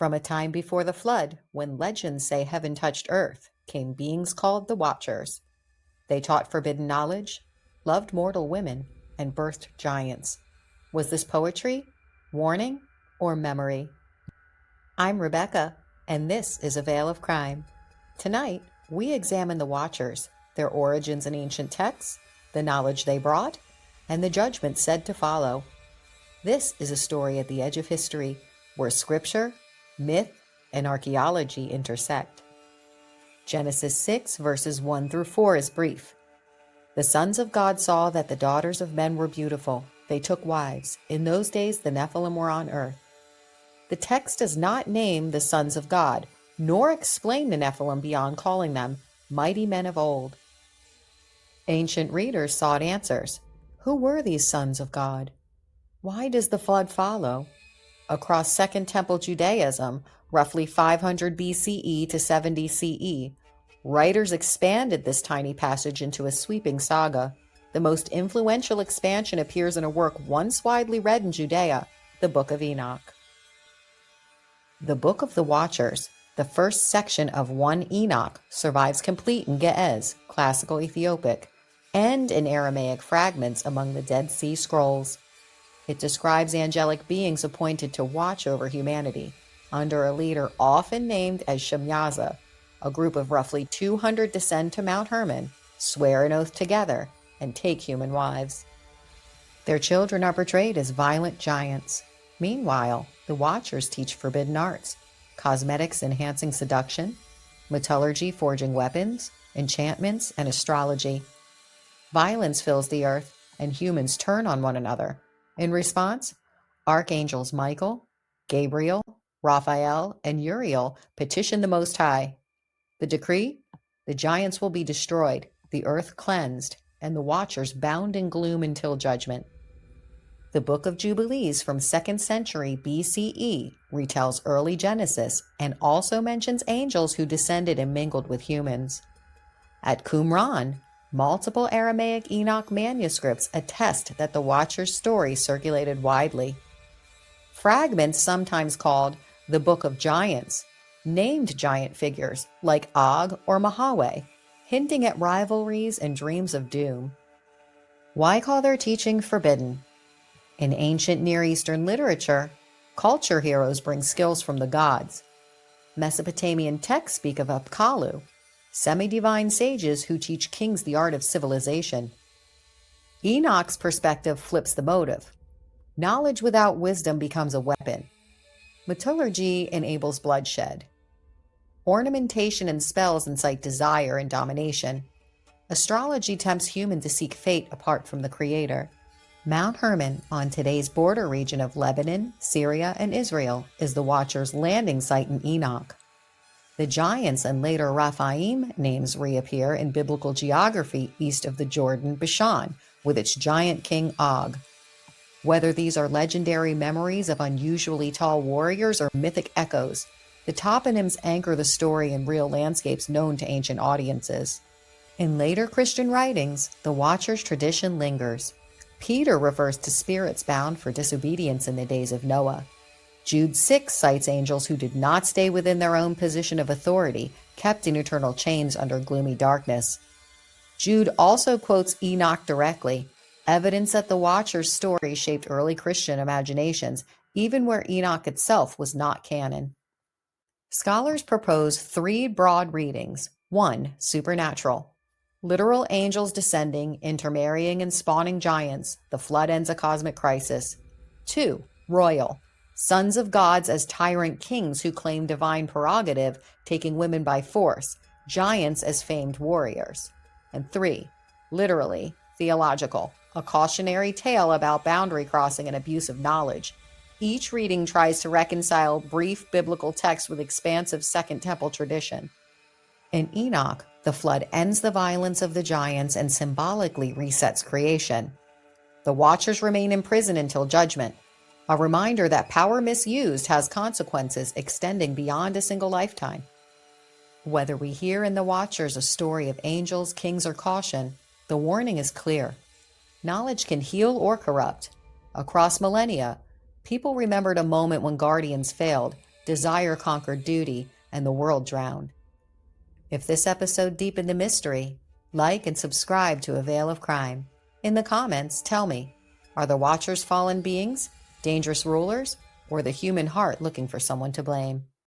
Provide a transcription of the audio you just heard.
From a time before the flood, when legends say heaven touched earth, came beings called the Watchers. They taught forbidden knowledge, loved mortal women, and birthed giants. Was this poetry, warning, or memory? I'm Rebecca, and this is A Veil of Crime. Tonight, we examine the Watchers, their origins in ancient texts, the knowledge they brought, and the judgment said to follow. This is a story at the edge of history, where scripture, myth, and archaeology intersect. Genesis 6 verses 1 through 4 is brief. The sons of God saw that the daughters of men were beautiful. They took wives. In those days the Nephilim were on earth. The text does not name the sons of God, nor explain the Nephilim beyond calling them mighty men of old. Ancient readers sought answers. Who were these sons of God? Why does the flood follow? Across Second Temple Judaism, roughly 500 BCE to 70 CE, writers expanded this tiny passage into a sweeping saga. The most influential expansion appears in a work once widely read in Judea, the Book of Enoch. The Book of the Watchers, the first section of 1 Enoch, survives complete in Ge'ez, classical Ethiopic, and in Aramaic fragments among the Dead Sea Scrolls. It describes angelic beings appointed to watch over humanity, under a leader often named as Shemyaza. A group of roughly 200 descend to Mount Hermon, swear an oath together, and take human wives. Their children are portrayed as violent giants. Meanwhile, the Watchers teach forbidden arts, cosmetics enhancing seduction, metallurgy forging weapons, enchantments, and astrology. Violence fills the earth, and humans turn on one another. In response, archangels Michael, Gabriel, Raphael, and Uriel petition the Most High. The decree? The giants will be destroyed, the earth cleansed, and the Watchers bound in gloom until judgment. The Book of Jubilees from 2nd century BCE retells early Genesis and also mentions angels who descended and mingled with humans. At Qumran, multiple Aramaic Enoch manuscripts attest that the Watchers' story circulated widely. Fragments, sometimes called the Book of Giants, named giant figures like Og or Mahaweh, hinting at rivalries and dreams of doom. Why call their teaching forbidden? In ancient Near Eastern literature, culture heroes bring skills from the gods. Mesopotamian texts speak of Apkallu, semi-divine sages who teach kings the art of civilization. Enoch's perspective flips the motive. Knowledge without wisdom becomes a weapon. Metallurgy enables bloodshed. Ornamentation and spells incite desire and domination. Astrology tempts humans to seek fate apart from the Creator. Mount Hermon, on today's border region of Lebanon, Syria, and Israel, is the Watchers' landing site in Enoch. The giants and later Rephaim names reappear in biblical geography east of the Jordan, Bashan, with its giant king Og. Whether these are legendary memories of unusually tall warriors or mythic echoes, the toponyms anchor the story in real landscapes known to ancient audiences. In later Christian writings, the Watchers' tradition lingers. Peter refers to spirits bound for disobedience in the days of Noah. Jude 6 cites angels who did not stay within their own position of authority, kept in eternal chains under gloomy darkness. Jude also quotes Enoch directly, evidence that the Watchers' story shaped early Christian imaginations, even where Enoch itself was not canon. Scholars propose 3 broad readings. 1. Supernatural. Literal angels descending, intermarrying, and spawning giants. The flood ends a cosmic crisis. 2. Royal. Sons of gods as tyrant-kings who claim divine prerogative, taking women by force. Giants as famed warriors. And 3. Literally, theological. A cautionary tale about boundary crossing and abuse of knowledge. Each reading tries to reconcile brief biblical text with expansive Second Temple tradition. In Enoch, the flood ends the violence of the giants and symbolically resets creation. The Watchers remain in prison until judgment, a reminder that power misused has consequences extending beyond a single lifetime. Whether we hear in the Watchers a story of angels, kings, or caution, the warning is clear. Knowledge can heal or corrupt. Across millennia, people remembered a moment when guardians failed, desire conquered duty, and the world drowned. If this episode deepened the mystery, like and subscribe to A Veil of Crime. In the comments, tell me, are the Watchers fallen beings, dangerous rulers, or the human heart looking for someone to blame?